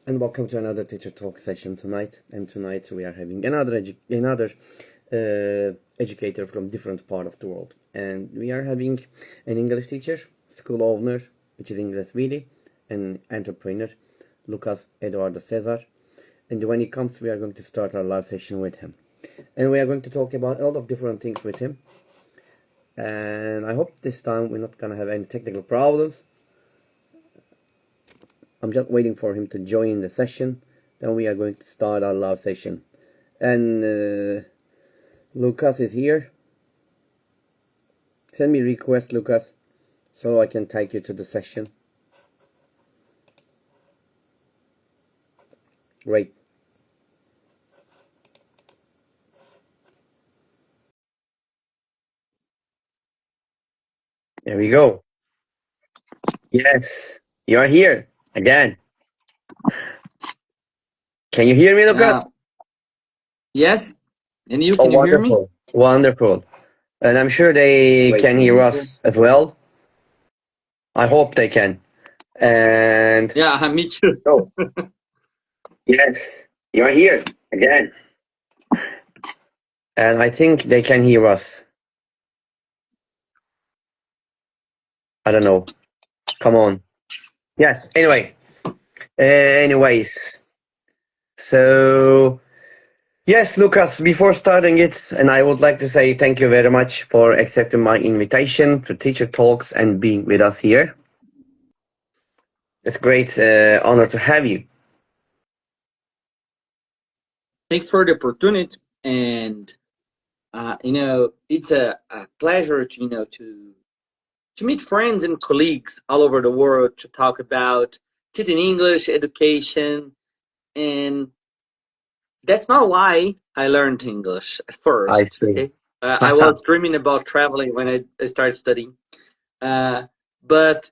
and welcome to another teacher talk session tonight. And tonight we are having another educator from different part of the world, and we are having an English teacher, school owner, which is İngles Witty, an entrepreneur, Lucas Eduardo Cesar. And when he comes, we are going to start our live session with him, and we are going to talk about a lot of different things with him. And I hope this time we're not gonna have any technical problems. I'm just waiting for him to join the session. Then we are going to start our live session. And Lucas is here. Send me request, Lucas, so I can take you to the session. Great. There we go. Yes, you are here again. Can you hear me, Lucas? Yes, and you, can you hear me? Wonderful. Wonderful. And I'm sure they can hear us as well. I hope they can. And Yeah, me too. oh, yes, you are here again. And I think they can hear us. I don't know. Come on. Yes. Anyways. So, yes, Lucas, before starting it, and I would like to say thank you very much for accepting my invitation to Teacher Talks and being with us here. It's a great honor to have you. Thanks for the opportunity, and it's a pleasure to meet friends and colleagues all over the world to talk about teaching English, education, and that's not why I learned English at first. I see. Okay? I was dreaming about traveling when I started studying, but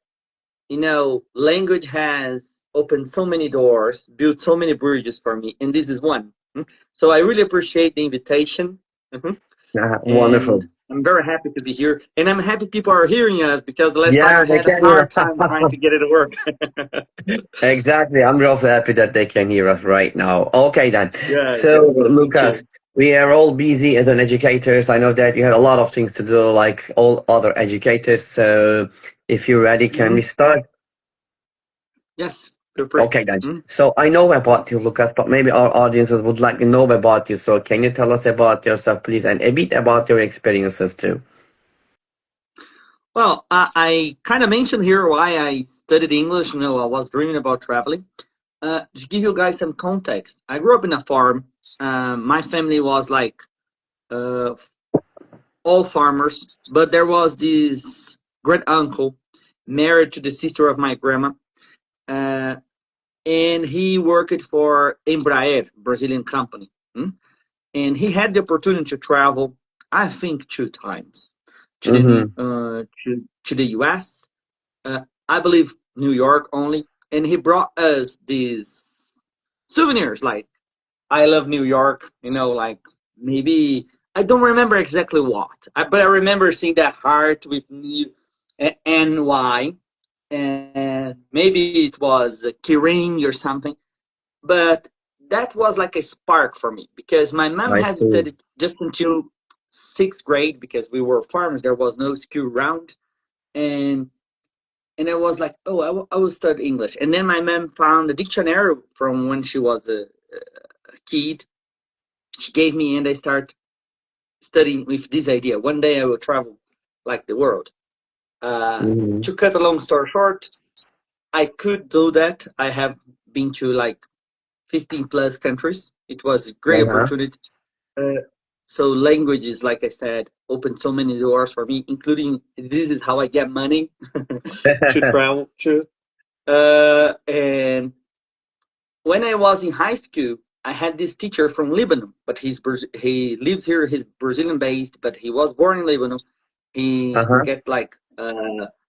language has opened so many doors, built so many bridges for me, and this is one. So I really appreciate the invitation. Wonderful. And I'm very happy to be here, and I'm happy people are hearing us because the last time we they had a can hear hard us. time trying to get it to work. Exactly. I'm also happy that they can hear us right now. Okay, then. Yeah, So, me Lucas, too. we are all busy as an educators. I know that you have a lot of things to do, like all other educators. So, if you're ready, can we start? Yes, feel free. Okay, then. So I know about you, Lucas, but maybe our audiences would like to know about you. So can you tell us about yourself, please, and a bit about your experiences too? Well, I kind of mentioned here why I studied English. I was dreaming about traveling. To give you guys some context, I grew up in a farm. My family was like uh, all farmers, but there was this great uncle married to the sister of my grandma, uh, and he worked for Embraer, Brazilian company. And he had the opportunity to travel, I think, 2 times to the U.S. I believe New York only, and he brought us these souvenirs like I love New York, like maybe I don't remember exactly what, but I remember seeing that heart with New NY, and maybe it was a keyring or something. But that was like a spark for me because my mom I has see. studied just until 6th grade because we were farmers. There was no school around, and I was like, oh, I will study English. And then my mom found a dictionary from when she was a kid. She gave me, and I started studying with this idea. One day I will travel like the world. To cut a long story short, I could do that. I have been to like 15 plus countries. It was a great opportunity. So languages, like I said, opened so many doors for me, including this is how I get money to travel to. And when I was in high school, I had this teacher from Lebanon, but he lives here. He's Brazilian based, but he was born in Lebanon. He get like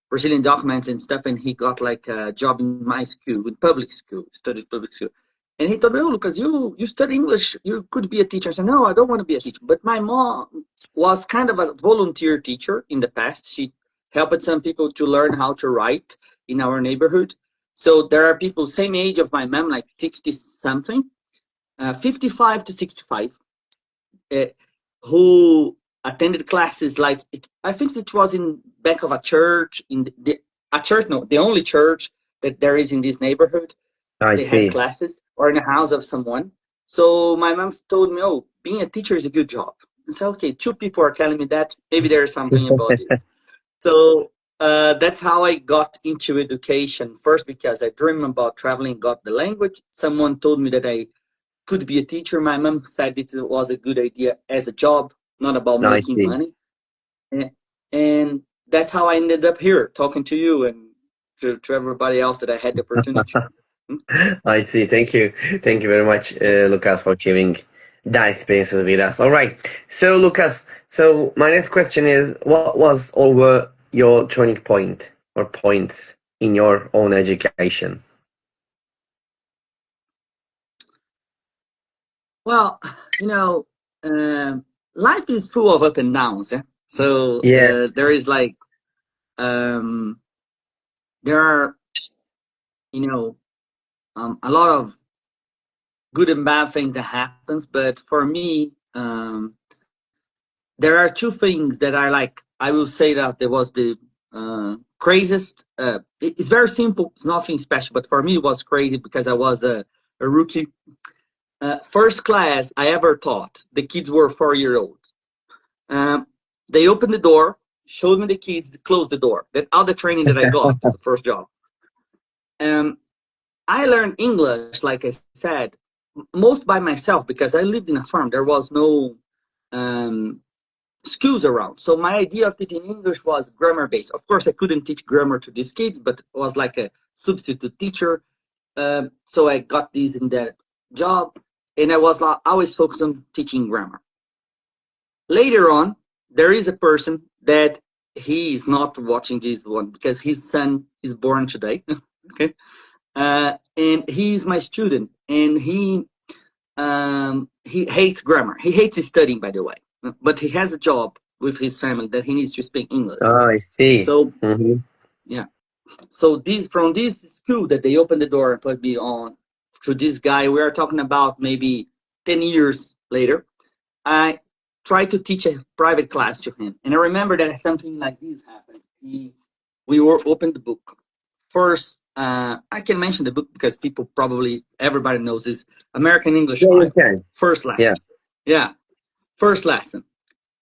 Brazilian documents and stuff, and he got like a job in my school, in public school, studied public school. And he told me, oh, Lucas, you study English, you could be a teacher. I said, no, I don't want to be a teacher. But my mom was kind of a volunteer teacher in the past. She helped some people to learn how to write in our neighborhood. So there are people same age of my mom, like 60 something, 55 to 65, who attended classes like I think it was in back of a church the only church that there is in this neighborhood. I They had see. classes or in the house of someone. So my mom told me, "Oh, being a teacher is a good job." I said, "Okay, two people are telling me that. Maybe there's something about this." So that's how I got into education. First, because I dreamed about traveling, got the language. Someone told me that I could be a teacher. My mom said it was a good idea as a job, not about I making see. money. And that's how I ended up here talking to you and to everybody else that I had the opportunity. I see. Thank you. Thank you very much, Lucas, for sharing that experiences with us. All right. So, Lucas, so my next question is, what was over your turning point or points in your own education? Well, life is full of up and downs. So Yeah, there is like um, there are a lot of good and bad things that happens. But for me, there are two things that I like. I will say that there was the craziest. It's very simple. It's nothing special. But for me, it was crazy because I was a rookie. First class I ever taught. The kids were 4 year olds. Um, they opened the door, showed me the keys, closed the door. That's all the training that I got, the first job. Um, I learned English, like I said, most by myself because I lived in a farm. There was no um, schools around. So my idea of teaching English was grammar based. Of course, I couldn't teach grammar to these kids, but it was like a substitute teacher. So I got this in that job, and I was always focused on teaching grammar. Later on, there is a person that he is not watching this one because his son is born today. Okay, and he's my student, and he hates grammar. He hates studying, by the way, but he has a job with his family that he needs to speak English. oh, I see. So Hmm. yeah, so this from this school that they opened the door and put me on to this guy. We are talking about maybe 10 years later. I tried to teach a private class to him, and I remember that something like this happened. We were opened the book first. I can mention the book because people probably everybody knows this. American English Yeah, you 5. can. First lesson. Yeah. Yeah, first lesson.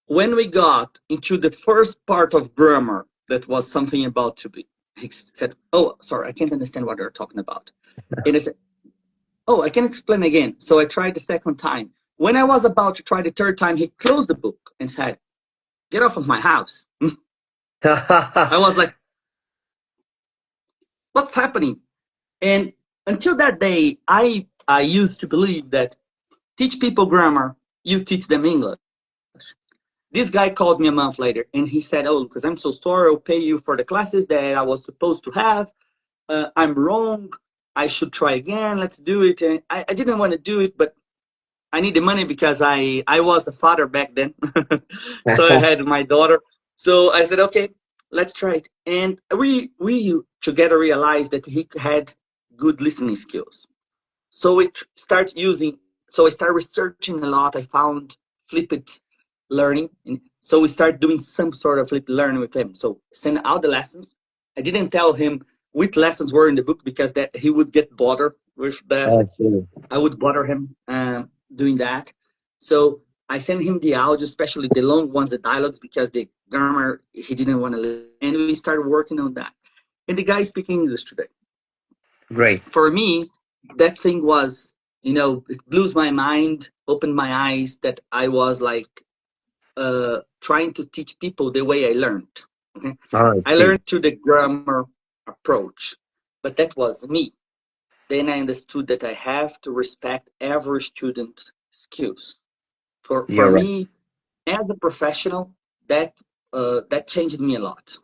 When we got into the first part of grammar, that was something about to be. He said, "Oh, sorry, I can't understand what they're talking about." And I said, "Oh, I can explain again." So I tried the second time. When I was about to try the third time, he closed the book and said, "Get off of my house." I was like, "What's happening?" And until that day, I used to believe that teach people grammar, you teach them English. This guy called me a month later and he said, "Oh, Lucas, I'm so sorry. I'll pay you for the classes that I was supposed to have. I'm wrong. I should try again. Let's do it." And I didn't want to do it, but I need the money because I was a father back then. So I had my daughter. So I said, "Okay, let's try it." And we together realized that he had good listening skills. So we start using. So I started researching a lot. I found flipped learning. And so we started doing some sort of flipped learning with him. So send out the lessons. I didn't tell him which lessons were in the book because that he would get bothered with that. I see. I would bother him doing that. So I sent him the audio, especially the long ones, the dialogues, because the grammar he didn't want to listen. And we started working on that. And the guy is speaking English today. Great. For me, that thing was, it blew my mind, opened my eyes that I was like trying to teach people the way I learned. Okay? Oh, I I see. learned through the grammar approach, but that was me. Then I understood that I have to respect every student's skills. For You're right. me, as a professional, that changed me a lot.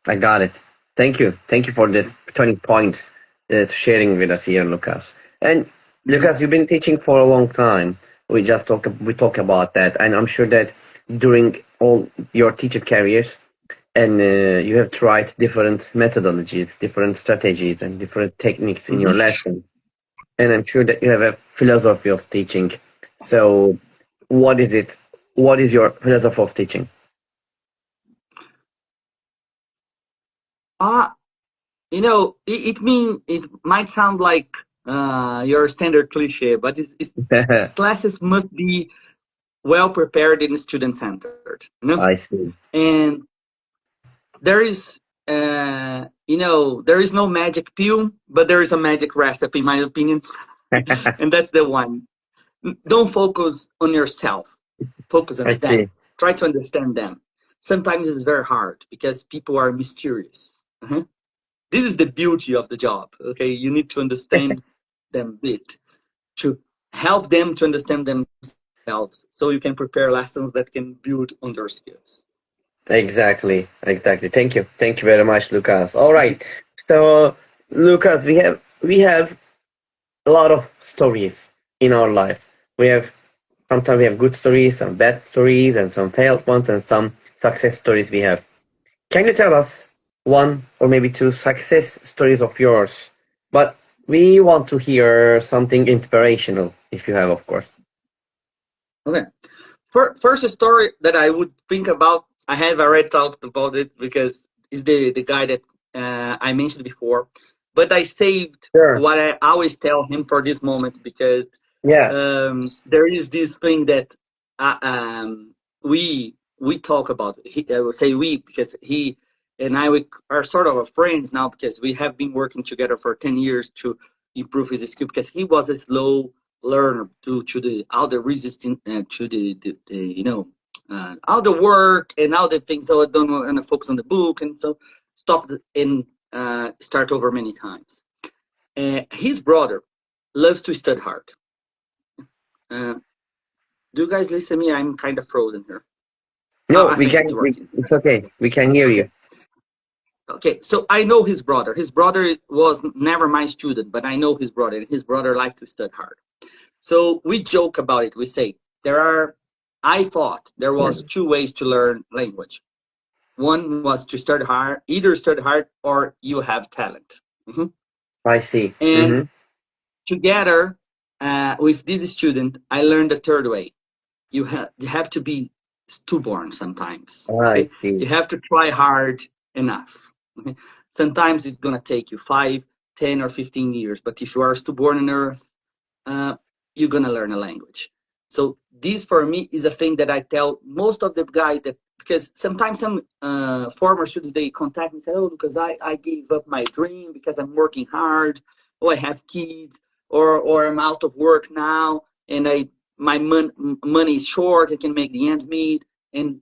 I got it. Thank you. Thank you for this turning points to sharing with us here, Lucas. And Mhm. Lucas, you've been teaching for a long time. We talk about that, and I'm sure that during all your teacher careers, and you have tried different methodologies, different strategies, and different techniques in your lesson. And I'm sure that you have a philosophy of teaching. So, what is it? What is your philosophy of teaching? Ah, it might sound like your standard cliche, but classes must be well prepared and student centered. I see. And there is, there is no magic pill, but there is a magic recipe, in my opinion, and that's the one. Don't focus on yourself. Focus on I them. see. Try to understand them. Sometimes it's very hard because people are mysterious. This is the beauty of the job. Okay, you need to understand them a bit to help them to understand themselves, so you can prepare lessons that can build on their skills. Exactly. Thank you. Thank you very much, Lucas. All right. So, Lucas, we have a lot of stories in our life. We have sometimes we have good stories, some bad stories, and some failed ones, and some success stories we have. Can you tell us one or maybe two success stories of yours? But we want to hear something inspirational, if you have, of course. Okay. First story that I would think about, I have already talked about it because it's the guy that I mentioned before. But I saved Sure. what I always tell him for this moment because Yeah. there is this thing that uh, um, we talk about. I will say we because he and I are sort of friends now because we have been working together for 10 years to improve his skill because he was a slow learner due to all the resistance to all the work and all the things. So I don't want to focus on the book and so stopped and start over many times. His brother loves to study hard. Uh, do you guys listen to me? I'm kind of frozen here. No, I we think can. it's working. It's okay. We can hear Okay. you. Okay, so I know his brother. His brother was never my student, but I know his brother, and his brother liked to study hard. So we joke about it. We say I thought there was two ways to learn language. One was to study hard, either study hard or you have talent. I see. And together with this student, I learned the third way. You have to be stubborn sometimes. I Okay, see. you have to try hard enough. Okay? Sometimes it's gonna take you 5, 10, or 15 years, but if you are stubborn enough, you're gonna learn a language. So this for me is a thing that I tell most of the guys that because sometimes some former students they contact me and say, oh, because I gave up my dream because I'm working hard, or I have kids, or I'm out of work now and my money is short, I can make the ends meet. And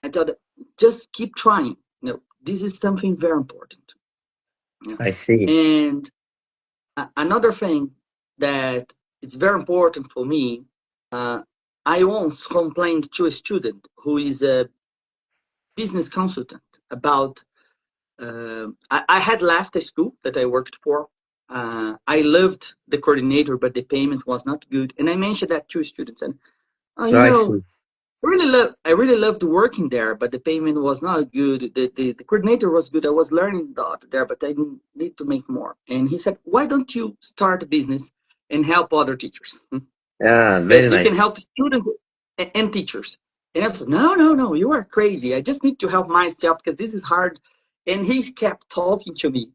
I tell them, just keep trying. This is something very important. I see. And another thing that it's very important for me, I once complained to a student who is a business consultant about, I had left the school that I worked for. I loved the coordinator, but the payment was not good. And I mentioned that to students. And, I see. I really loved working there, but the payment was not good. The coordinator was good. I was learning a lot there, but I need to make more. And he said, why don't you start a business and help other teachers? Yeah, very Because you nice. can help students and teachers. And I said, no, you are crazy. I just need to help myself because this is hard. And he kept talking to me,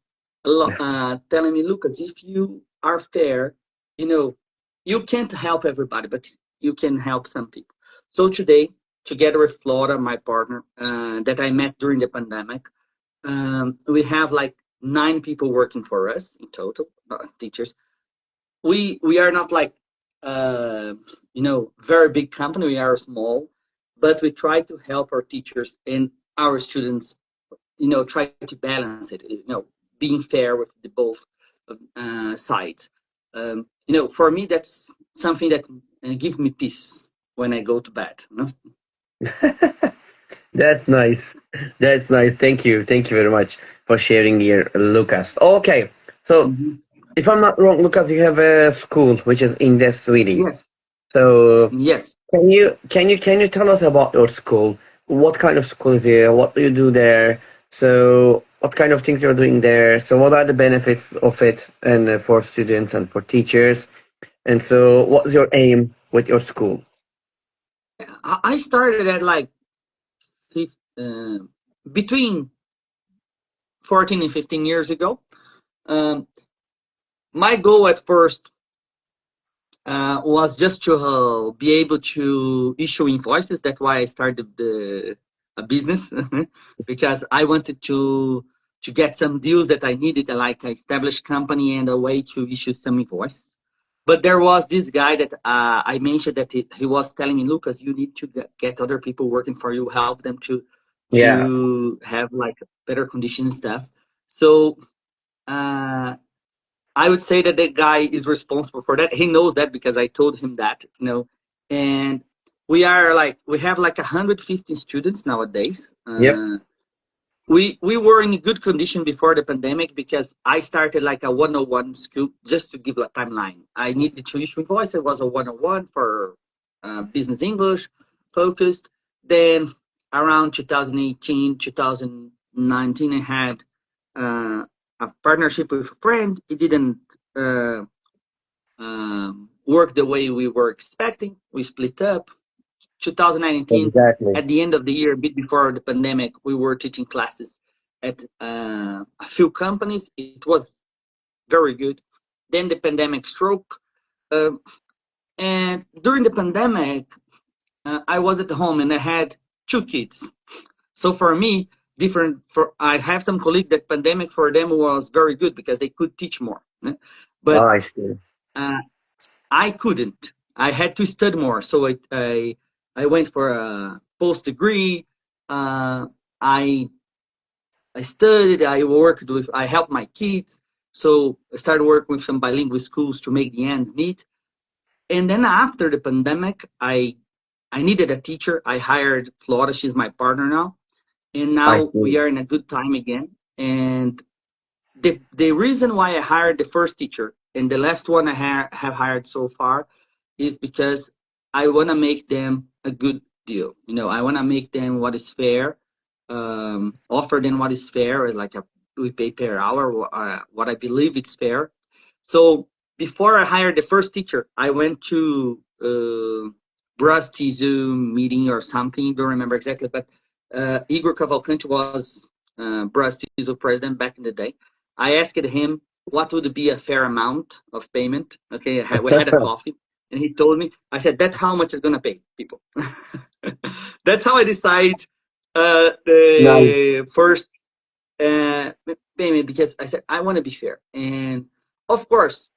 telling me, Lucas, if you are fair, you can't help everybody, but you can help some people. So today, together with Flora, my partner, that I met during the pandemic, we have like 9 people working for us in total, teachers. We are not like very big company. We are small, but we try to help our teachers and our students. Try to balance it. Being fair with the both sides. For me, that's something that gives me peace when I go to bed. That's nice. That's nice. Thank you. Thank you very much for sharing here, Lucas. Okay. So, Mhm. if I'm not wrong, Lucas, you have a school which is Ingles Witty. Yes, So, yes. can you tell us about your school? what kind of school is it? What do you do there? So what kind of things you're doing there? So what are the benefits of it and for students and for teachers? And so what's your aim with your school? I started at like uh, between 14 and 15 years ago. Um, my goal at first was just to be able to issue invoices. That's why I started a business because I wanted to get some deals that I needed, like an established company and a way to issue some invoices. But there was this guy that I mentioned that he was telling me, Lucas, you need to get other people working for you, help them Yeah, to have like better condition and stuff. So uh, I would say that the guy is responsible for that. He knows that because I told him that, and we have like 150 students nowadays. yep. We were in good condition before the pandemic because I started like a 101 school. Just to give a timeline, I needed to issue invoice. It was a 101 for business English focused. Then around 2018, 2019, I had uh, a partnership with a friend. It didn't uh, work the way we were expecting. We split up. 2019, Exactly. at the end of the year, a bit before the pandemic, we were teaching classes at a few companies. It was very good. Then the pandemic struck. Uh, and during the pandemic, I was at home and I had two kids. So for me, I have some colleagues that pandemic for them was very good because they could teach more. Oh, But I see. uh, I couldn't. I had to study more. So I went for a post degree. Uh, I I studied. I helped my kids. So I started working with some bilingual schools to make the ends meet. And then after the pandemic, I needed a teacher. I hired Flora. She's my partner now, and I now we see. are in a good time again. And the reason why I hired the first teacher and the last one I have hired so far is because I want to make them a good deal. I want to make them what is fair, offer them what is fair, like we pay per hour, what I believe it's fair. So before I hired the first teacher, I went to Brusty Zoom meeting or something. Don't remember exactly, but Igor Cavalcanti was Brusty's president back in the day. I asked him what would be a fair amount of payment. Okay, we had a coffee, and he told me. I said, "That's how much it's gonna pay people." That's how I decide Nice. the first payment because I said I want to be fair, and of course,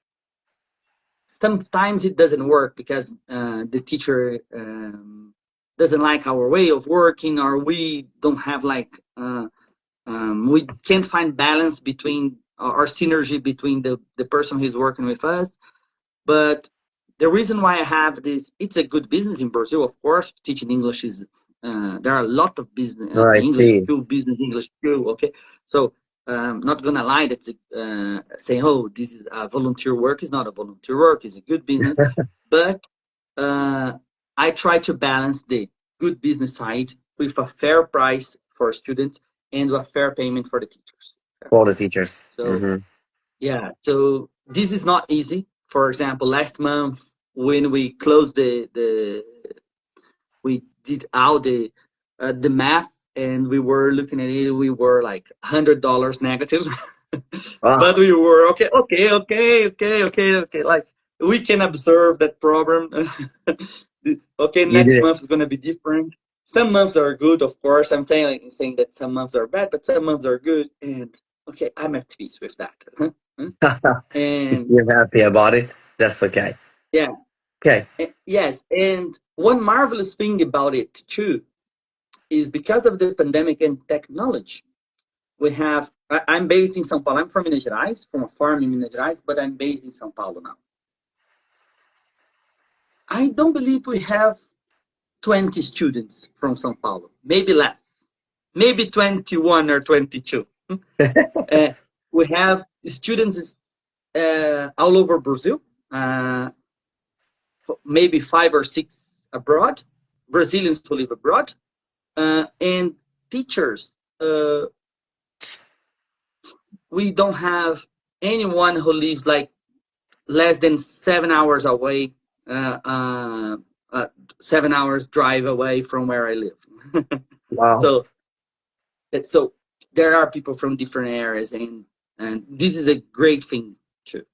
sometimes it doesn't work because the teacher doesn't like our way of working, or we don't have like. We can't find balance between our synergy between the person who's working with us. But the reason why I have this, it's a good business in Brazil, of course. Teaching English is there are a lot of business Oh, I English see. school, business English school. Okay, so not gonna lie that saying, oh, this is a volunteer work is not a volunteer work. It's a good business, but uh, I try to balance the good business side with a fair price for students and a fair payment for the teachers. Okay? For the teachers. So Hmm. yeah, so this is not easy. For example, last month when we closed we did out the math and we were looking at it, we were like $100 negative, Ah, but we were okay. Like we can observe that problem. Okay, you next did month is gonna be different. Some months are good, of course. I'm saying that some months are bad, but some months are good, and okay, I'm at peace with that. it. If And you're happy about it, that's okay. yeah, Okay. yes, and one marvelous thing about it too is because of the pandemic and technology, I'm based in São Paulo. I'm from Minas Gerais, from a farm in Minas Gerais, but I'm based in São Paulo now. I don't believe we have 20 students from São Paulo, maybe less, maybe 21 or 22. Uh, we have students all over Brazil, uh, maybe 5 or 6 abroad, Brazilians who live abroad. And teachers, we don't have anyone who lives like less than 7 hours away, 7 hours drive away from where I live. Wow. So there are people from different areas, and this is a great thing too,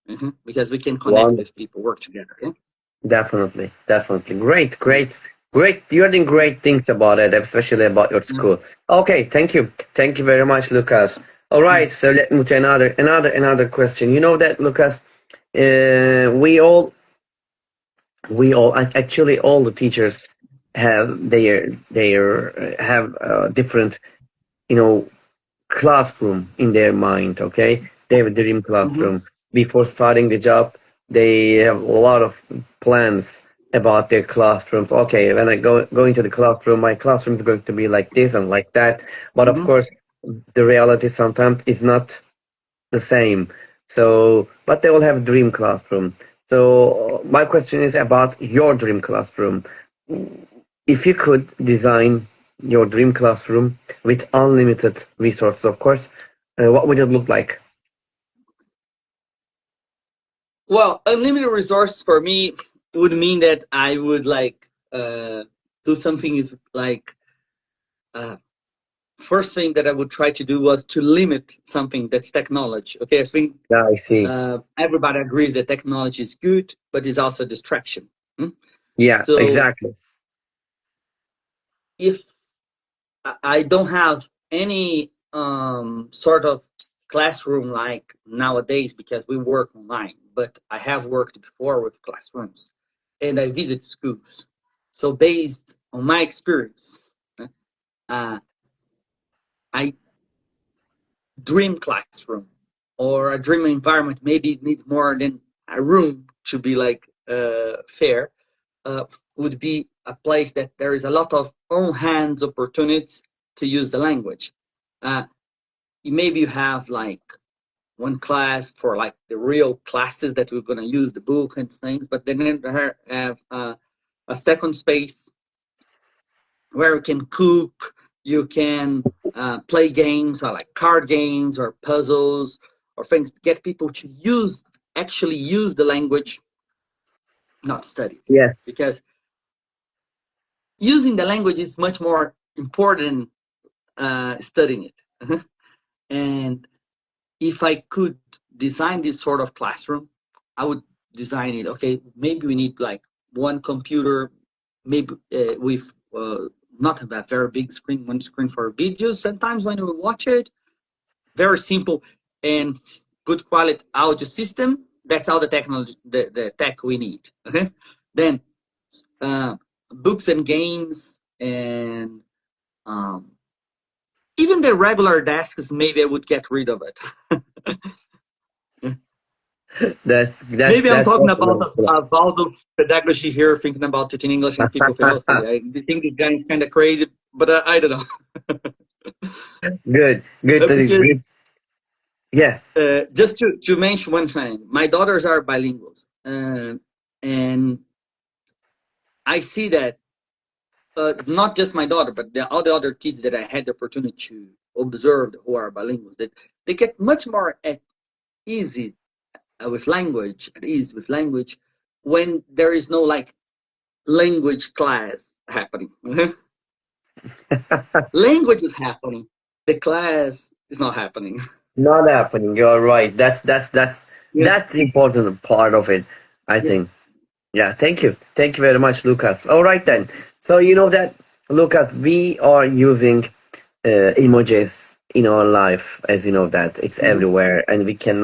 because we can connect with people, work together. Yeah? Definitely, definitely. Great, great, great. You're doing great things about it, especially about your school. Okay, thank you. Thank you very much, Lucas. All right, so let me to another question. You know that, Lucas, actually all the teachers have different, you know, classroom in their mind. Okay, they have a dream classroom. Before starting the job, they have a lot of plans about their classrooms. Okay, when I go into the classroom, my classroom is going to be like this and like that. But of course, the reality sometimes is not the same. So, but they all have a dream classroom. So my question is about your dream classroom. If you could design your dream classroom with unlimited resources, of course, what would it look like? Well, unlimited resources for me would mean that I would like do something is like first thing that I would try to do was to limit something that's technology. Okay, I think Yeah, I see. everybody agrees that technology is good, but it's also a distraction. Yeah, So exactly. if I don't have any sort of classroom like nowadays because we work online, but I have worked before with classrooms and I visit schools. So based on my experience, uh, I dream classroom or a dream environment. Maybe it needs more than a room to be like fair. Would be a place that there is a lot of on-hands opportunities to use the language. Maybe you have like one class for like the real classes that we're going to use the book and things, but then you have a second space where you can cook, you can play games or like card games or puzzles or things to get people to actually use the language, not study it. Yes. Because using the language is much more important than studying it. And if I could design this sort of classroom, I would design it. Okay, maybe we need like one computer, maybe with not a very big screen, one screen for videos. Sometimes when we watch it, very simple and good quality audio system. That's all the technology, the tech we need. Okay, then books and games and even the regular desks. Maybe I would get rid of it. Maybe I'm talking about the pedagogy here, thinking about teaching English and people feel healthy. I think it's kind of crazy, but I don't know. Good, good, Because good. Yeah. just to mention one thing, my daughters are bilinguals, and I see that not just my daughter, but all the other kids that I had the opportunity to observe who are bilinguals, that they get much more at easy with language, at ease with language, when there is no like language class happening. Language is happening. The class is not happening. Not happening. You're right. Yeah. That's the important part of it, I Yeah. think. Yeah, thank you. Thank you very much, Lucas. All right then. So you know that, Lucas, we are using emojis in our life, as you know that it's everywhere, and we can't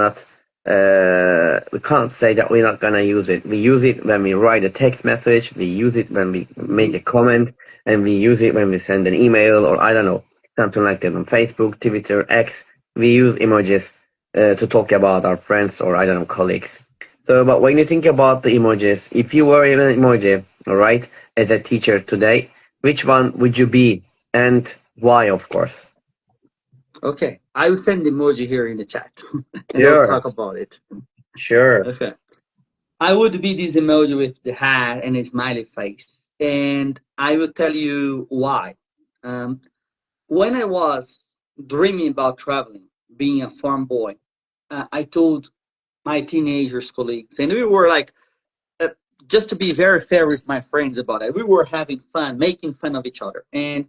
say that we're not gonna use it. We use it when we write a text message, we use it when we make a comment, and we use it when we send an email, or I don't know, something like that on Facebook, Twitter, X. We use emojis to talk about our friends or I don't know, colleagues. So, but when you think about the emojis, if you were even an emoji, all right, as a teacher today, which one would you be and why, of course? Okay. I will send the emoji here in the chat and we'll Sure, talk about it. sure. Okay. I would be this emoji with the hat and a smiley face. And I will tell you why. When I was dreaming about traveling, being a farm boy, I told my teenagers colleagues, and we were like, just to be very fair with my friends about it, we were having fun, making fun of each other. And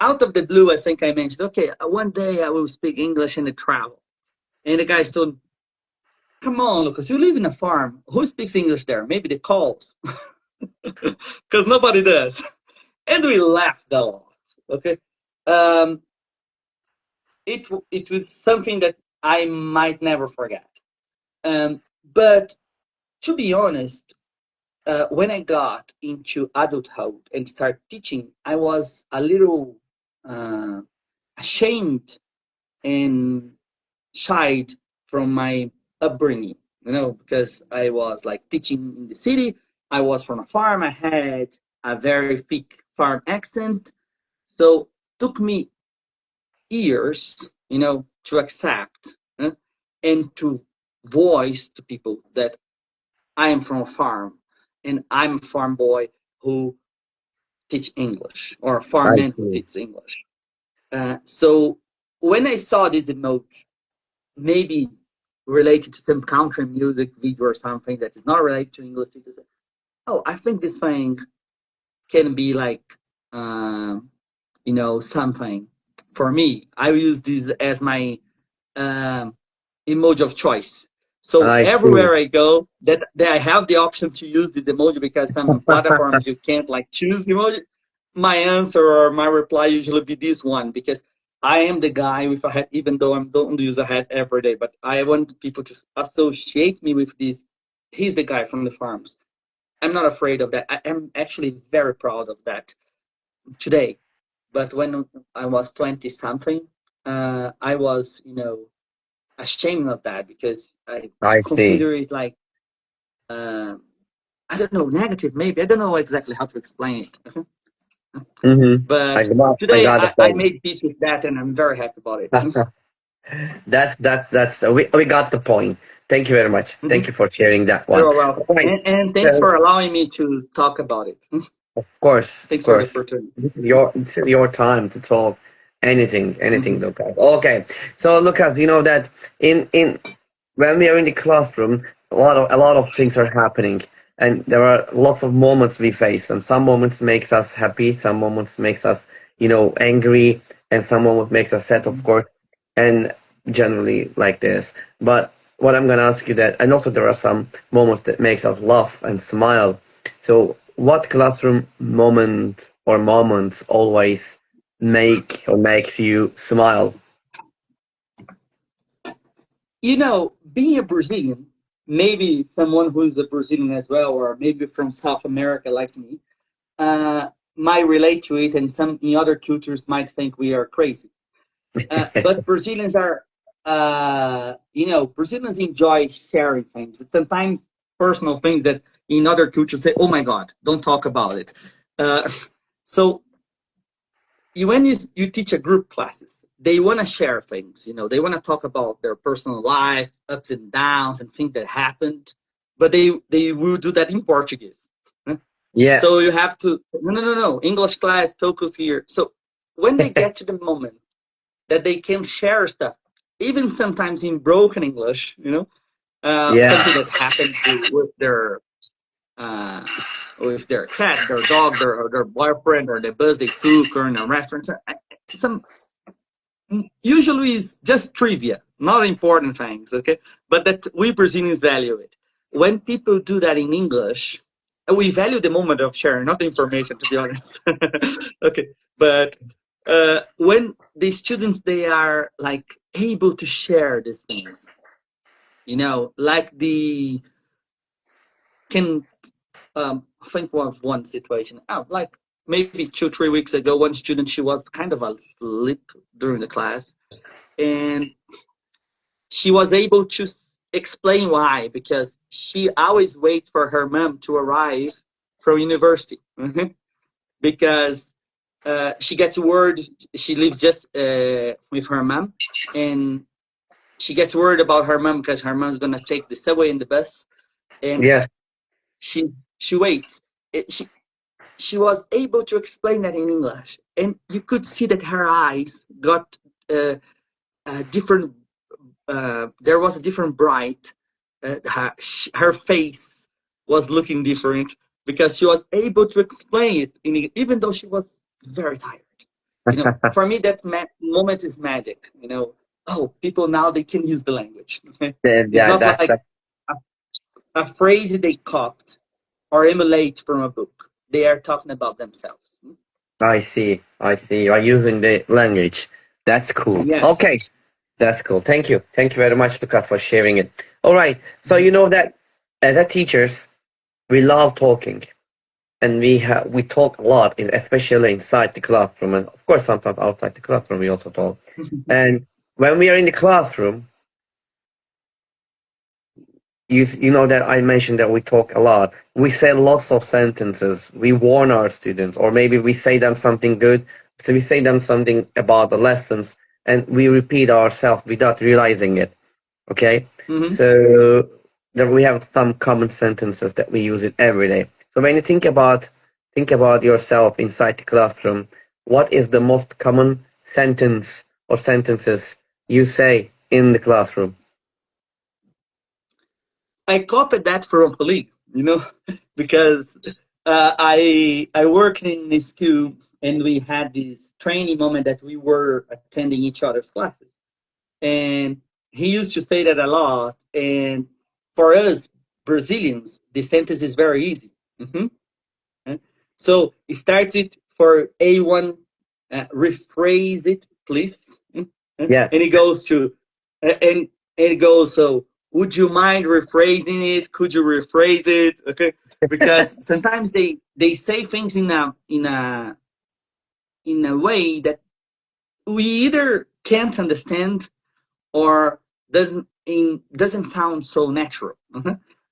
out of the blue, I think I mentioned, okay, one day I will speak English in the travel. And the guys told, come on, Lucas, you live in a farm. Who speaks English there? Maybe the calls. Because nobody does. And we laughed a lot. Okay. Um, it was something that I might never forget. But to be honest, when I got into adulthood and started teaching, I was a little ashamed and shied from my upbringing, because I was like teaching in the city. I was from a farm. I had a very thick farm accent. So it took me years, to accept and to voice to people that I am from a farm and I'm a farm boy who teach English, or a farm I man who see. teaches English. So when I saw this emoji, maybe related to some country music video or something that is not related to English, people say, oh, I think this thing can be like, something for me. I use this as my emoji of choice. So I see. everywhere I go, that I have the option to use this emoji, because some platforms you can't like choose the emoji. My answer or my reply usually be this one, because I am the guy with a hat, even though I don't use a hat every day. But I want people to associate me with this. He's the guy from the farms. I'm not afraid of that. I am actually very proud of that today. But when I was 20 something, I was, ashamed of that, because I I see. consider it like, uh, I don't know, negative maybe. I don't know exactly how to explain it. Mm-hmm. But I today got the I point. made peace with that, and I'm very happy about it. That's we got the point. Thank you very much. Thank you for sharing that one. You're welcome. Right. And thanks So, for allowing me to talk about it. of course, of Thanks for the course. opportunity. This is your time to talk anything, Hmm. Lucas. Okay. So, Lucas, you know that in when we are in the classroom, a lot of things are happening, and there are lots of moments we face, and some moments makes us happy, some moments makes us, angry, and some moments makes us sad, of course, and generally like this. But what I'm gonna ask you that, and also there are some moments that makes us laugh and smile. So, what classroom moment or moments always make or makes you smile? Being a Brazilian, maybe someone who is a Brazilian as well, or maybe from South America like me, uh, might relate to it, and some in other cultures might think we are crazy. But Brazilians are, Brazilians enjoy sharing things. It's sometimes personal things that in other cultures say, "Oh my God, don't talk about it." Uh, so when you teach a group classes, they want to share things. They want to talk about their personal life, ups and downs, and things that happened. But they will do that in Portuguese. Yeah. So you have to no English class focus here. So when they get to the moment that they can share stuff, even sometimes in broken English, Yeah. something that happened uh, with their cat, their dog, their boyfriend, or the bus they took, or in a restaurant. Some usually is just trivia, not important things, okay? But that we Brazilians value it. When people do that in English, we value the moment of sharing, not the information, to be honest. Okay, but when the students they are like able to share these things, like the can think of one situation. Oh, like maybe 2-3 weeks ago, one student she was kind of asleep during the class, and she was able to explain why, because she always waits for her mom to arrive from university. Because she gets word, she lives just with her mom, and she gets word about her mom because her mom's going to take the subway and the bus, and Yes. she waits. She she was able to explain that in English, and you could see that her eyes got different. There was a different bright. Her face was looking different because she was able to explain it, even though she was very tired. For me, that moment is magic. Oh, people now they can use the language. It's Yeah, not like a phrase they copied or emulate from a book. They are talking about themselves. I see. You are using the language. That's cool. Yes. Okay. That's cool. Thank you. Thank you very much, Lucas, for sharing it. All right. So you know that as a teachers, we love talking, and we talk a lot, especially inside the classroom, and of course sometimes outside the classroom we also talk. And when we are in the classroom, you know that I mentioned that we talk a lot. We say lots of sentences. We warn our students, or maybe we say them something good. So we say them something about the lessons, and we repeat ourselves without realizing it. Okay, so then we have some common sentences that we use it every day. So when you think about yourself inside the classroom, what is the most common sentence or sentences you say in the classroom? I copied that from a colleague, because I worked in a school and we had this training moment that we were attending each other's classes. And he used to say that a lot. And for us Brazilians, the sentence is very easy. So it starts it for A1, rephrase it, please. Yeah. And it goes to, and it goes, so would you mind rephrasing it? Could you rephrase it? Okay. Because sometimes they say things in a way that we either can't understand or doesn't sound so natural.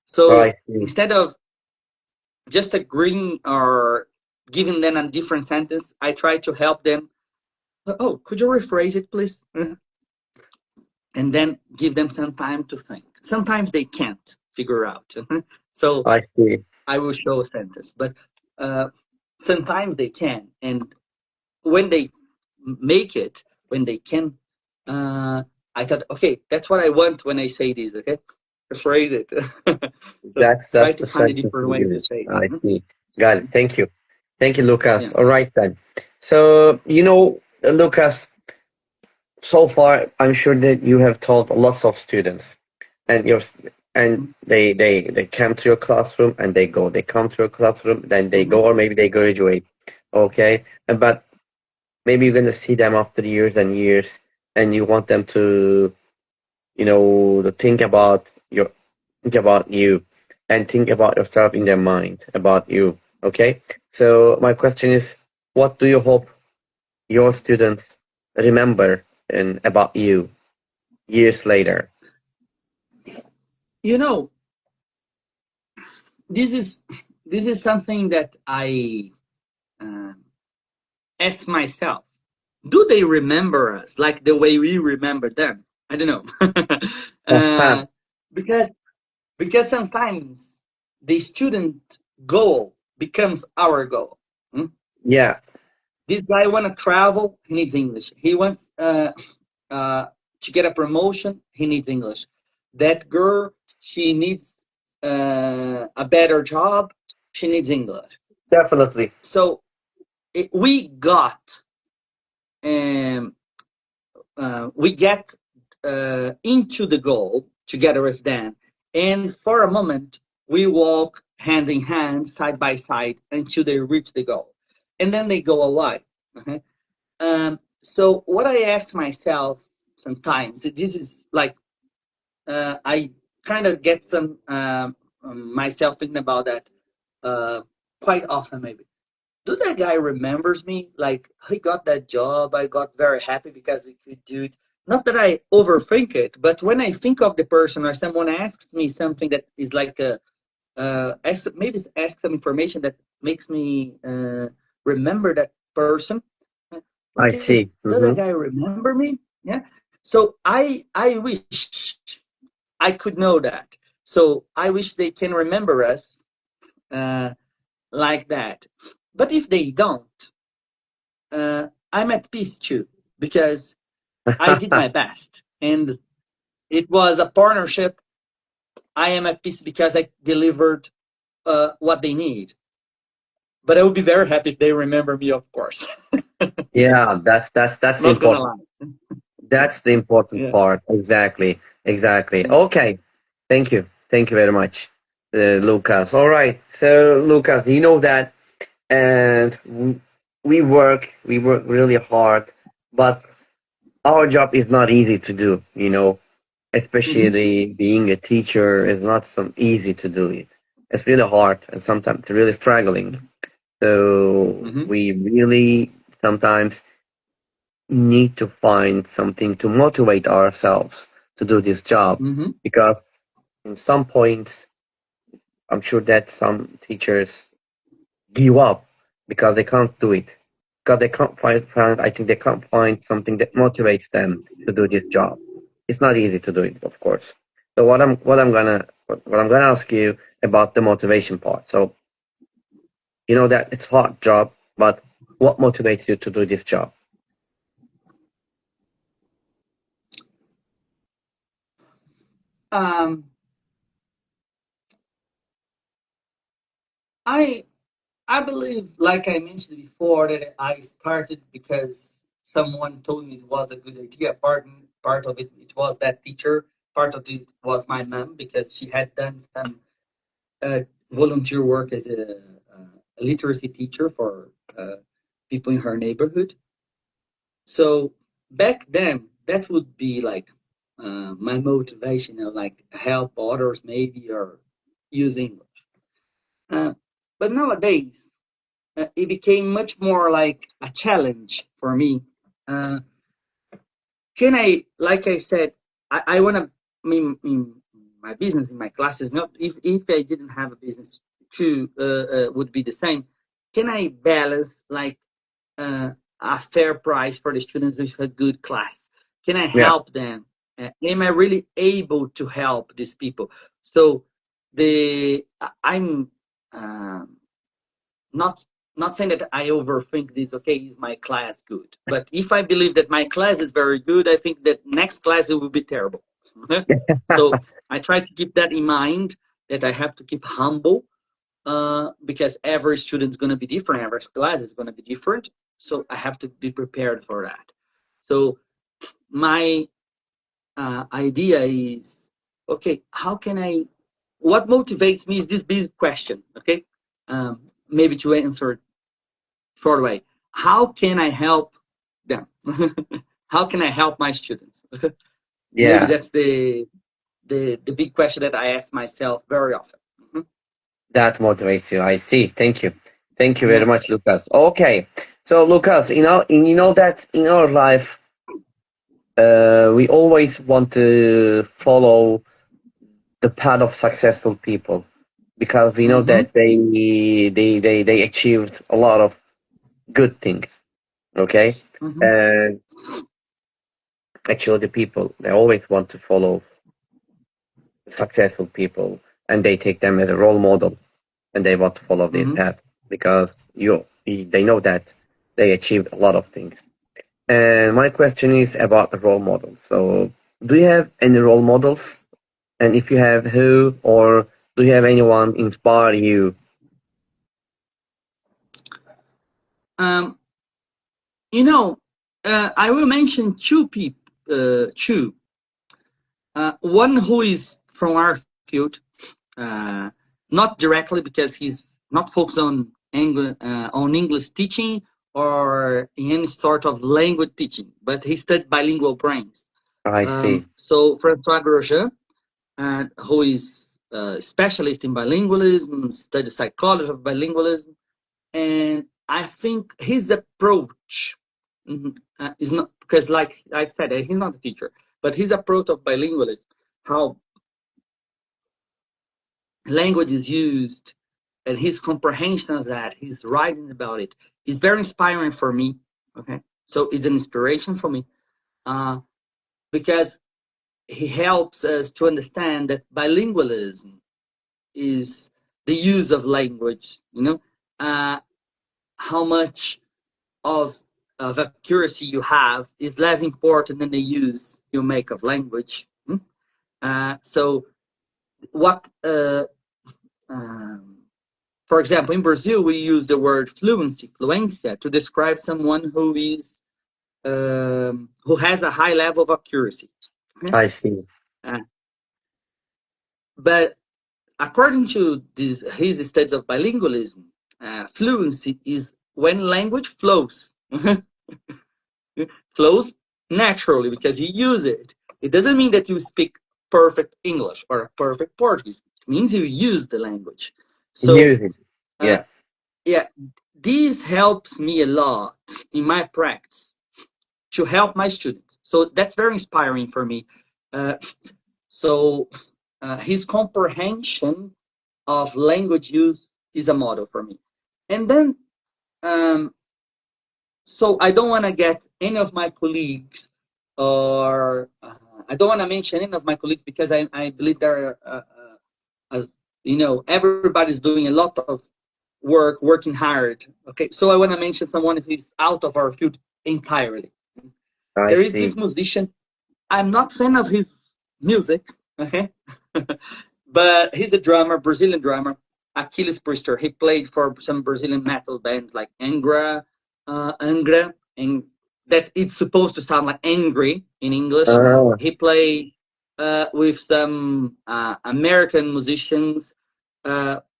So instead of just agreeing or giving them a different sentence, I try to help them. Oh, could you rephrase it, please? And then give them some time to think. Sometimes they can't figure out. So I will show a sentence, but sometimes they can. And when they make it, when they can, I thought, okay, that's what I want when I say this, okay? Rephrase it. So that's try to the find a sentence different you way to use. say it. I see. Got it. Thank you. Thank you, Lucas. Yeah. All right then. So, Lucas, so far I'm sure that you have taught lots of students, and they come to your classroom and they go. They come to your classroom, then they go, or maybe they graduate. Okay, but maybe you're gonna see them after years and years, and you want them to, to think about you and think about yourself in their mind about you. Okay, so my question is, what do you hope your students remember and about you years later? This is something that I ask myself. Do they remember us like the way we remember them? I don't know. Because sometimes the student goal becomes our goal. Yeah. This guy want to travel, he needs English. He wants to get a promotion, he needs English. That girl, she needs a better job, she needs English. Definitely. So we get into the goal together with them, and for a moment we walk hand in hand, side by side, until they reach the goal, and then they go away. So what I ask myself sometimes, this is like I kind of get some myself thinking about that quite often. Maybe, do that guy remembers me? Like, he got that job, I got very happy because we could do it. Not that I overthink it, but when I think of the person or someone asks me something that is like maybe ask some information that makes me remember that person. I Okay, see. does that guy remember me? Yeah. So I wish I could know that. So I wish they can remember us like that. But if they don't, I'm at peace too, because I did my best, and it was a partnership. I am at peace because I delivered what they need. But I would be very happy if they remember me, of course. Yeah, that's Not gonna important. lie. That's the important Yeah. part. Exactly. Exactly. Yeah. Okay. Thank you. Thank you very much, Lucas. All right. So, Lucas, you know that, and we work really hard, but our job is not easy to do, Mm-hmm. especially being a teacher is not some easy to do it. It's really hard and sometimes really struggling. So Mm-hmm. we really sometimes need to find something to motivate ourselves to do this job, Mm-hmm. because in some points I'm sure that some teachers give up because they can't do it, because they can't find I think they can't find something that motivates them to do this job. It's not easy to do it, of course. So what I'm gonna ask you about the motivation part. So you know that it's a hard job, but what motivates you to do this job? Um, I I believe, like I mentioned before, that I started because someone told me it was a good idea. Part of it was that teacher. Part of it was my mom, because she had done some uh, volunteer work as a literacy teacher for people in her neighborhood. So back then, that would be like my motivation, like help others maybe, or use English. Uh, but nowadays, it became much more like a challenge for me. Uh, can I, like I said, I want to, my business in my classes, not if I didn't have a business too, would be the same. Can I balance like a fair price for the students with a good class? Can I Yeah, help them? Am I really able to help these people? So I'm um, not not saying that I overthink this. Okay, is my class good? But if I believe that my class is very good, I think that next class it will be terrible. So I try to keep that in mind. That I have to keep humble, because every student is going to be different. Every class is going to be different. So I have to be prepared for that. So my idea is, okay, how can I? What motivates me is this big question. Okay, maybe to answer short way. How can I help them? How can I help my students? Maybe yeah, that's the big question that I ask myself very often. Mhm. that motivates you. I see. Thank you very Yeah. much, Lucas. Okay, so Lucas, you know that in our life, we always want to follow the path of successful people, because we know Mm-hmm. that they achieved a lot of good things. Okay, Mm-hmm. and actually, the people they always want to follow successful people, and they take them as a role model, and they want to follow their Mm-hmm. path because they know that they achieved a lot of things. And my question is about the role models. So, do you have any role models? And if you have, who, or do you have anyone inspire you? Um, you know, I will mention two people. Two. One who is from our field, uh, not directly because he's not focused on English teaching or any sort of language teaching, but he studied bilingual brains. I see. So Francois Grosjean, who is a specialist in bilingualism, studied psychology of bilingualism, and I think his approach is not, because, like I said, he's not a teacher, but his approach of bilingualism, how language is used, and his comprehension of that, his writing about it, is very inspiring for me. Okay, so it's an inspiration for me, uh, because he helps us to understand that bilingualism is the use of language. Uh, how much of accuracy you have is less important than the use you make of language. So what, for example, in Brazil, we use the word fluency, fluência, to describe someone who is who has a high level of accuracy. I see. But according to his studies of bilingualism, fluency is when language flows. Flows naturally because you use it. It doesn't mean that you speak perfect English or perfect Portuguese. It means you use the language. So, yeah. This helps me a lot in my practice to help my students. So that's very inspiring for me. His comprehension of language use is a model for me. And then, so I don't want to get any of my colleagues, or I don't want to mention any of my colleagues because I believe there are, everybody's doing a lot of work, working hard. Okay, so I want to mention someone who's out of our field entirely. There is this musician. I'm not a fan of his music, okay, but he's a drummer, Brazilian drummer, Achilles Priester. He played for some Brazilian metal bands like Angra, and that it's supposed to sound like angry in English. He played with some American musicians.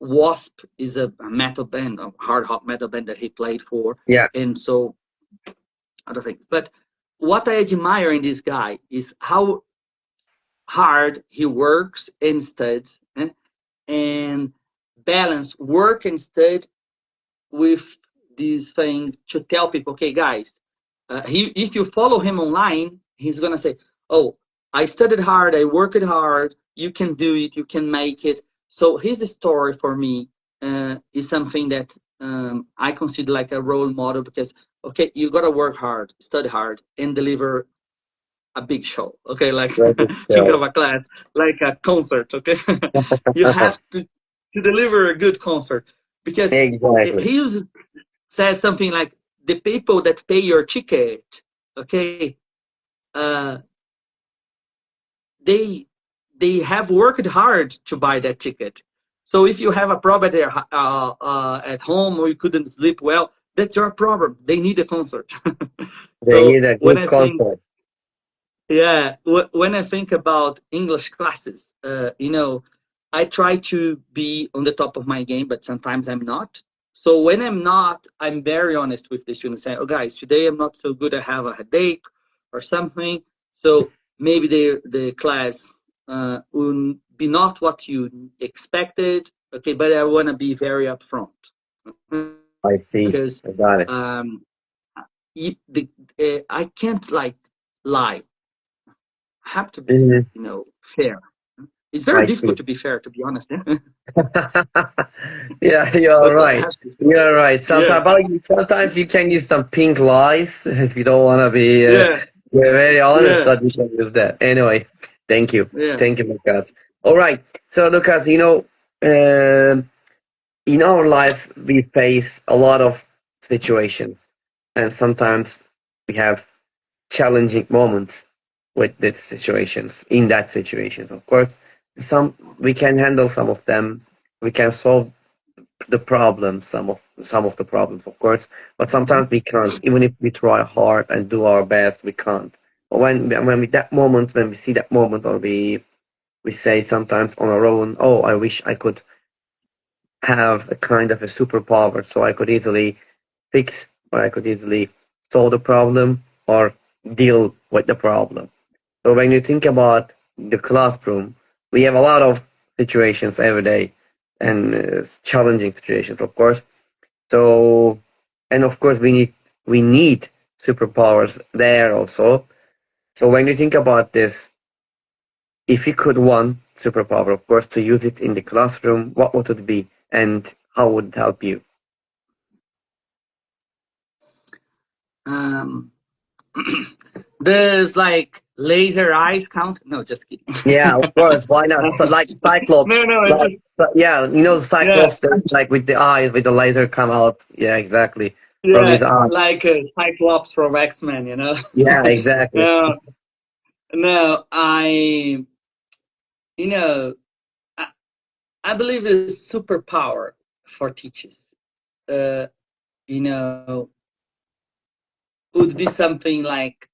Wasp is a metal band, a hard rock metal band that he played for. Yeah. And so other things. But what I admire in this guy is how hard he works and studies, and balance work and study with this thing to tell people, okay, guys, if you follow him online, he's going to say, oh, I studied hard, I worked hard, you can do it, you can make it. So his story for me is something that I consider like a role model because, okay, you got to work hard, study hard, and deliver a big show. Okay, like think of a class, like a concert. Okay, you have to deliver a good concert because he says something like the people that pay your ticket, okay, they have worked hard to buy that ticket. So if you have a problem at home or you couldn't sleep well, that's your problem. They need a concert. They need a good concert. When I think about English classes, I try to be on the top of my game, but sometimes I'm not. So when I'm not, I'm very honest with the students, saying, "Oh, guys, today I'm not so good. I have a headache or something. So maybe the class will be not what you expected. Okay, but I want to be very upfront." I see. Because I got it. I can't like lie. Have to be, fair. It's very difficult to be fair, to be honest. Yeah, you're right. You're right. Sometimes you can use some pink lies if you don't want to be very honest, but you can use that. Anyway, thank you. Thank you, Lucas. All right. So, Lucas, in our life, we face a lot of situations, and sometimes we have challenging moments with these situations, in that situations. Of course, we can handle some of them. We can solve the problems, some of the problems, of course, but sometimes we can't. Even if we try hard and do our best, we can't. But when we see that moment, or we say sometimes on our own, oh, I wish I could have a kind of a superpower, so I could easily fix, or I could easily solve the problem or deal with the problem. So when you think about the classroom, we have a lot of situations every day, and challenging situations, of course. So, and of course, we need superpowers there also. So when you think about this, if you could one superpower, of course, to use it in the classroom, what would it be, and how would it help you? There's like laser eyes count? No, just kidding. Yeah, of course. Why not? So, like Cyclops. No, it's Like, just, yeah, you know, yeah, Cyclops, like with the eyes, with the laser come out. Yeah, exactly. From yeah, his eye. like Cyclops from X-Men, you know? Yeah, exactly. No, no, you know, I, I believe it's superpower for teachers. Uh, you know, would be something like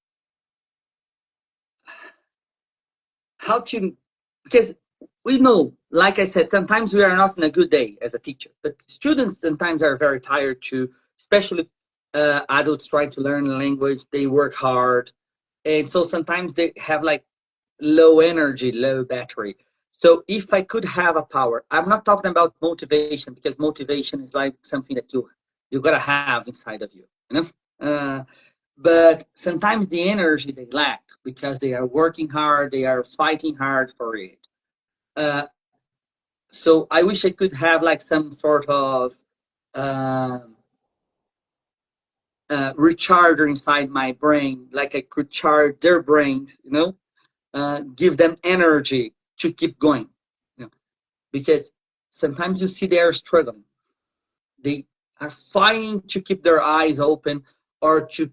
how to, because we know, like I said, sometimes we are not in a good day as a teacher, but students sometimes are very tired too, especially adults trying to learn a language. They work hard. And so sometimes they have like low energy, low battery. So if I could have a power, I'm not talking about motivation, because motivation is like something that you gotta have inside of you, you know. But sometimes the energy they lack because they are working hard, they are fighting hard for it. Uh, so I wish I could have like some sort of uh, recharger inside my brain, like I could charge their brains, you know, give them energy to keep going. You know? Because sometimes you see they are struggling. They are fighting to keep their eyes open or to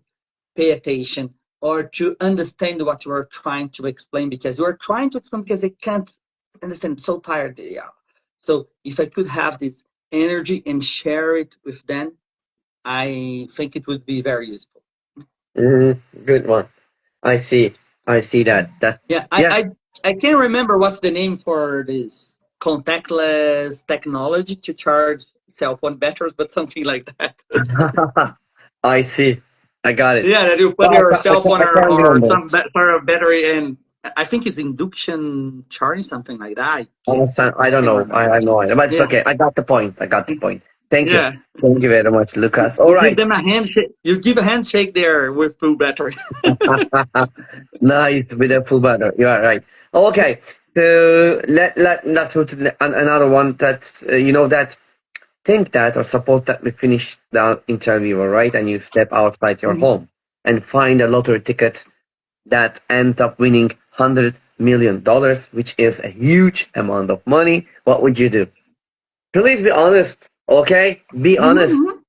pay attention or to understand what you are trying to explain, because you are trying to explain because they can't understand, so tired they are. So if I could have this energy and share it with them, I think it would be very useful. Good one. I see. I see that. That. Yeah, Yeah. I can't remember what's the name for this contactless technology to charge cell phone batteries, but something like that. I see. I got it. Yeah, that you put No, your cell phone I can't or remember. some sort of battery, and I think it's induction charging, something like that. I don't Can't know. remember. I have no idea, but it's Yeah, okay. I got the point. I got the point. Thank you. yeah. Thank you very much, Lucas. All You give right. them a handshake. You give a handshake there with full battery. Nice with a full banner. You are right. Okay. So let's move to another one that you know that think that, or suppose that we finish the interview, all right, and you step outside your Mhm. home and find a lottery ticket that ends up winning $100 million, which is a huge amount of money. What would you do? Please be honest, okay? Be honest. Mhm.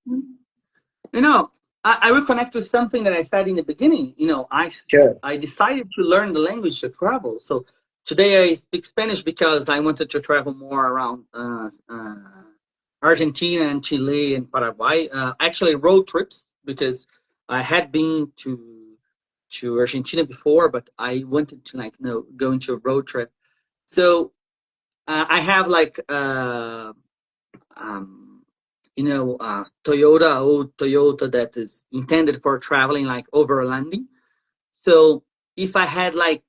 You know, I will connect to something that I said in the beginning. You know, Sure. I decided to learn the language to travel. So today I speak Spanish because I wanted to travel more around Argentina and Chile and Paraguay. Actually, road trips, because I had been to Argentina before, but I wanted to like go into a road trip. So I have like um, Toyota, old Toyota that is intended for traveling like overlanding. So if I had like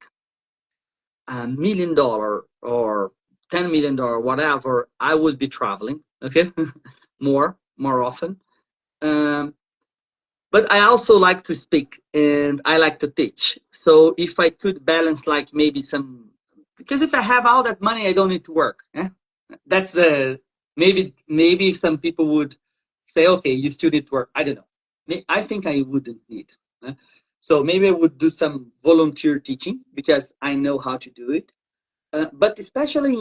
$1 million or $10 million, whatever, I would be traveling. Okay, more often. Um, but I also like to speak and I like to teach. So if I could balance like maybe some, because if I have all that money, I don't need to work. Eh? That's the maybe some people would say, okay, you still need to work. I don't know. I think I wouldn't need. Eh? So maybe I would do some volunteer teaching because I know how to do it. But especially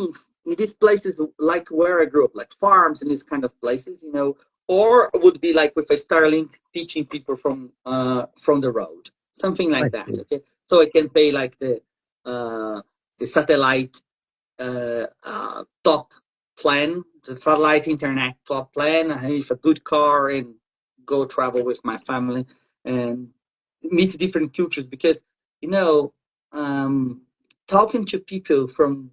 in these places like where I grew up, like farms and these kind of places, or would be like with a Starlink teaching people from the road, something I like that. see. Okay, so I can pay like the satellite top plan, the satellite internet top plan, with a good car and go travel with my family and meet different cultures because you know um, talking to people from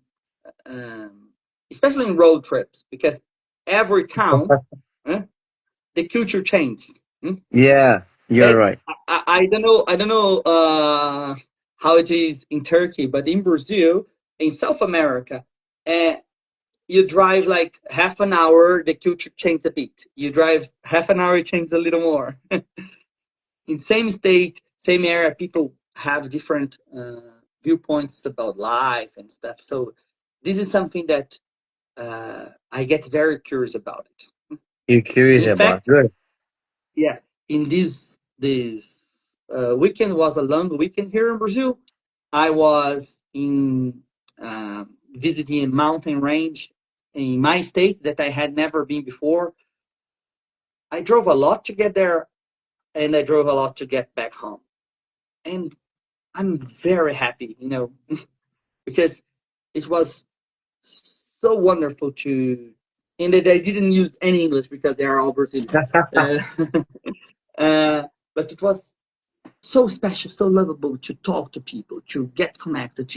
especially in road trips because every town eh, the culture changes. Yeah, you're That right. I don't know how it is in Turkey, but in Brazil, in South America, uh, you drive like half an hour, the culture changes a bit. You drive half an hour, it changes a little more. In same state, same area, people have different viewpoints about life and stuff. So this is something that I get very curious about it. You're curious In about. fact, Good. yeah, in this weekend was a long weekend here in Brazil. I was in visiting a mountain range in my state that I had never been before. I drove a lot to get there, and I drove a lot to get back home. And I'm very happy, because it was so wonderful and that I didn't use any English because they are all Brazilians. But it was so special, so lovable to talk to people, to get connected,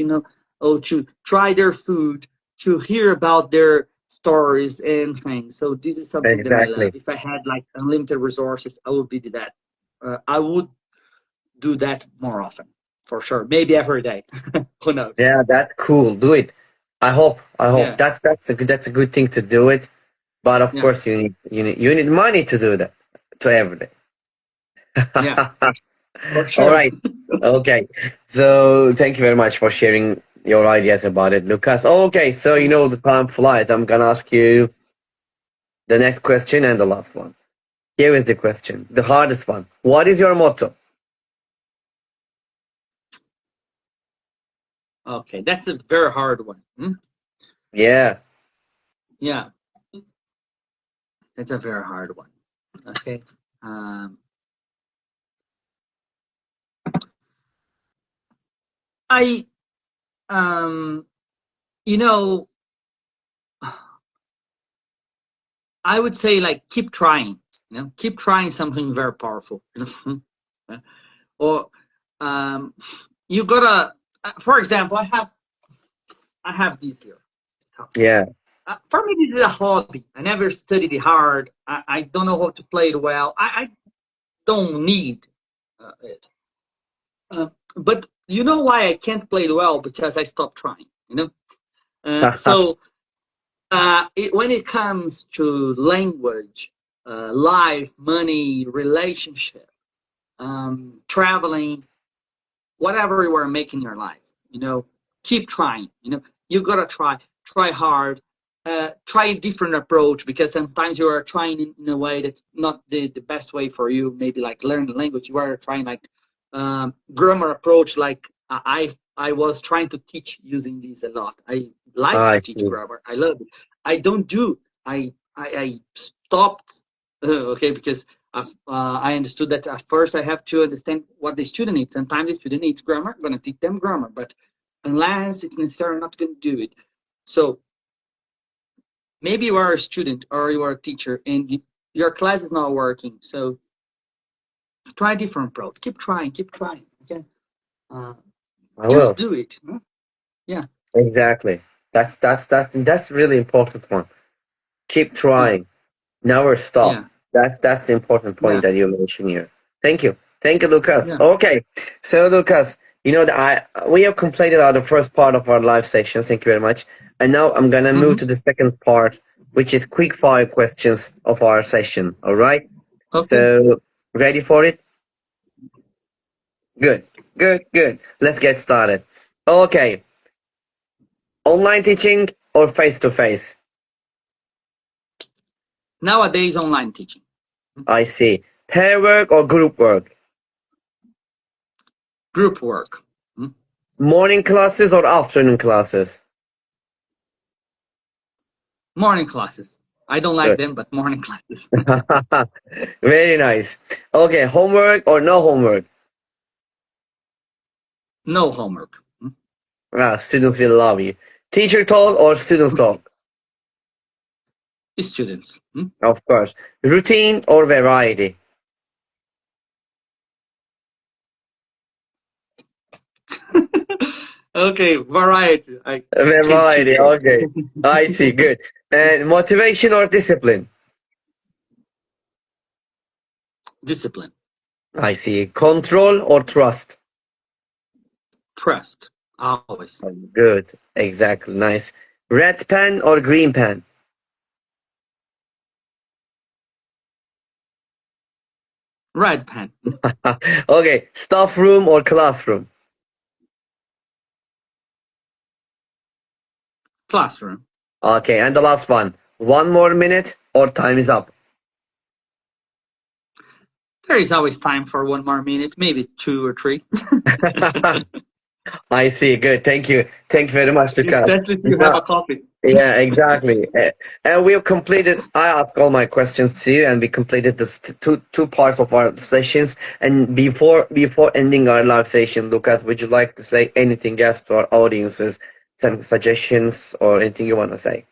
or to try their food, to hear about their stories and things. So this is something that I love. Exactly. If I had like unlimited resources, I would be that. I would do that more often, for sure. Maybe every day. Who knows? Yeah, that's cool. Do it. I hope. Yeah. That's a good thing to do it. But of Yeah. course, you need money to do that. To every day. Yeah. For All sure. right. Okay. So thank you very much for sharing your ideas about it, Lucas. Okay. So the time flies. I'm gonna ask you the next question and the last one. Here is the question, the hardest one. What is your motto? Okay, that's a very hard one. Yeah. Yeah, that's a very hard one. Okay. Um, I, you know, I would say like keep trying. Keep trying something very powerful. Or you gotta. For example, I have this here. Yeah. For me, this is a hobby. I never studied it hard. I don't know how to play it well. I don't need it. But you know why I can't play it well? Because I stopped trying. So when it comes to language, life, money, relationship, traveling, whatever you are making your life, keep trying. You gotta try hard, try a different approach because sometimes you are trying in a way that's not the best way for you. Maybe like learn the language, you are trying like grammar approach. Like I was trying to teach using this a lot. I like to I teach see. grammar. I love it. I don't do. I stopped. Okay, because I understood that at first I have to understand what the student needs. Sometimes the student needs grammar. I'm going to teach them grammar, but unless it's necessary, I'm not going to do it. So maybe you are a student or you are a teacher and your class is not working. So try a different approach. Keep trying. Okay, uh, I just will. do it. Yeah, Exactly. That's really important one. Keep yeah, trying. Never stop. yeah, That's the important point yeah, that you mentioned here. Thank you. Thank you, Lucas. yeah. Okay. So Lucas, we have completed the first part of our live session. Thank you very much. And now I'm gonna move Mm-hmm. to the second part, which is quick fire questions of our session. All right. Okay. So ready for it? Good. Good. Good. Let's get started. Okay. Online teaching or face to face? Nowadays, online teaching, I see. Pair work or group work? group work, Morning classes or afternoon classes? morning classes. I don't like Good. them, but morning classes. Very nice. Okay, homework or no homework? No homework. Students will love you. Teacher talk or students talk? Students. Of course. Routine or variety? Okay, variety. I can choose Variety, both. okay. I see, good. And motivation or discipline? Discipline, I see. Control or trust? trust, always. Good, exactly, nice. Red pen or green pen? Red pen, Okay, staff room or classroom? classroom. Okay, and the last one. One more minute or time is up. There is always time for one more minute, maybe two or three. I see. Good. Thank you. Thank you very much, Lucas. Especially if you have a coffee. Yeah, exactly. And we've completed. I asked all my questions to you, and we completed this two parts of our sessions. And before ending our live session, Lucas, would you like to say anything else to our audiences? Some suggestions or anything you want to say?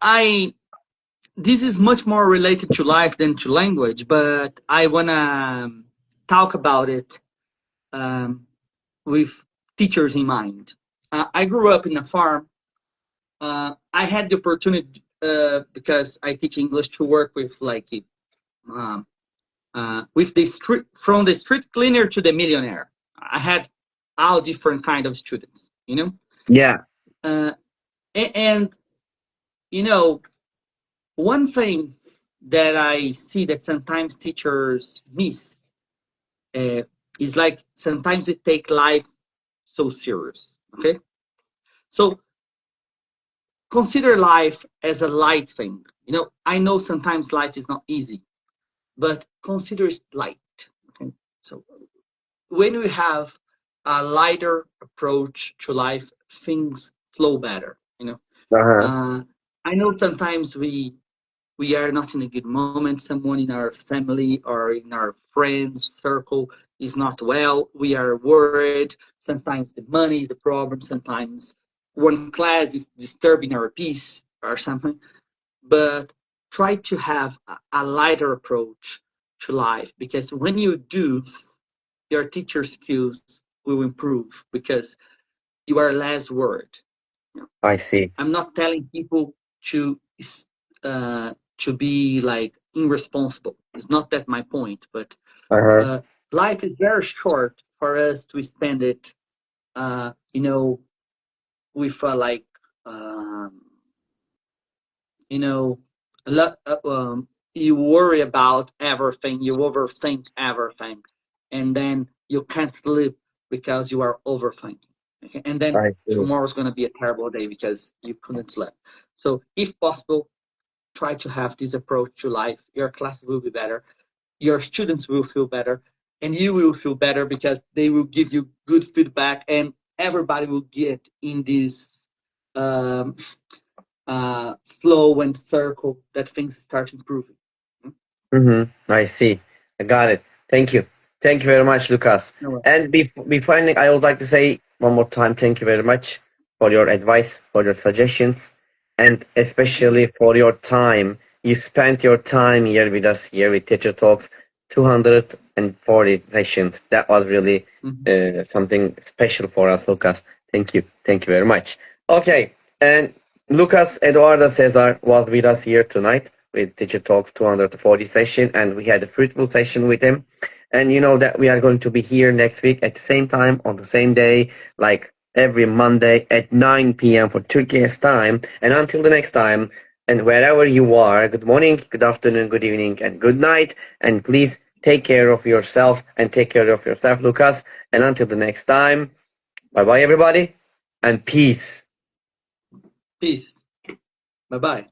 I this is much more related to life than to language, but I wanna talk about it with teachers in mind. I grew up in a farm. I had the opportunity because I teach English to work with um, with the street from the street cleaner to the millionaire. I had all different kind of students, Yeah. uh, and one thing that I see that sometimes teachers miss uh, is like sometimes we take life so serious. Okay, so consider life as a light thing. I know sometimes life is not easy, but consider it light. Okay, so when we have a lighter approach to life, things flow better. Uh-huh. Uh, I know sometimes we are not in a good moment. Someone in our family or in our friends circle is not well. We are worried. Sometimes the money is the problem. Sometimes one class is disturbing our peace or something. But try to have a lighter approach to life, because when you do, your teacher skills will improve because you are less worried. I see. I'm not telling people to uh, to be like irresponsible. It's not that my point, but Uh-huh. uh, life is very short for us to spend it, with um, you know, a lot. You worry about everything, you overthink everything, and then you can't sleep because you are overthinking. Okay? And then I see. tomorrow's going to be a terrible day because you couldn't sleep. So, if possible, try to have this approach to life. Your class will be better, your students will feel better, and you will feel better because they will give you good feedback, and everybody will get in this um, flow and circle that things start improving. Mm-hmm. I see. I got it. Thank you. Thank you very much, Lucas. No. And before ending, I would like to say one more time, thank you very much for your advice, for your suggestions, and especially for your time. You spent your time here with us, here with Teacher Talks, 240 sessions. That was really something special for us, Lucas. Thank you. Thank you very much. Okay, and Lucas Eduardo Cesar was with us here tonight with Teacher Talks 240 session, and we had a fruitful session with him. And you know that we are going to be here next week at the same time on the same day, like every Monday at 9 p.m. for Turkey's time. And until the next time, and wherever you are, good morning, good afternoon, good evening, and good night. And please take care of yourself and take care of yourself, Lucas. And until the next time, bye bye, everybody, and peace. Peace. Bye bye.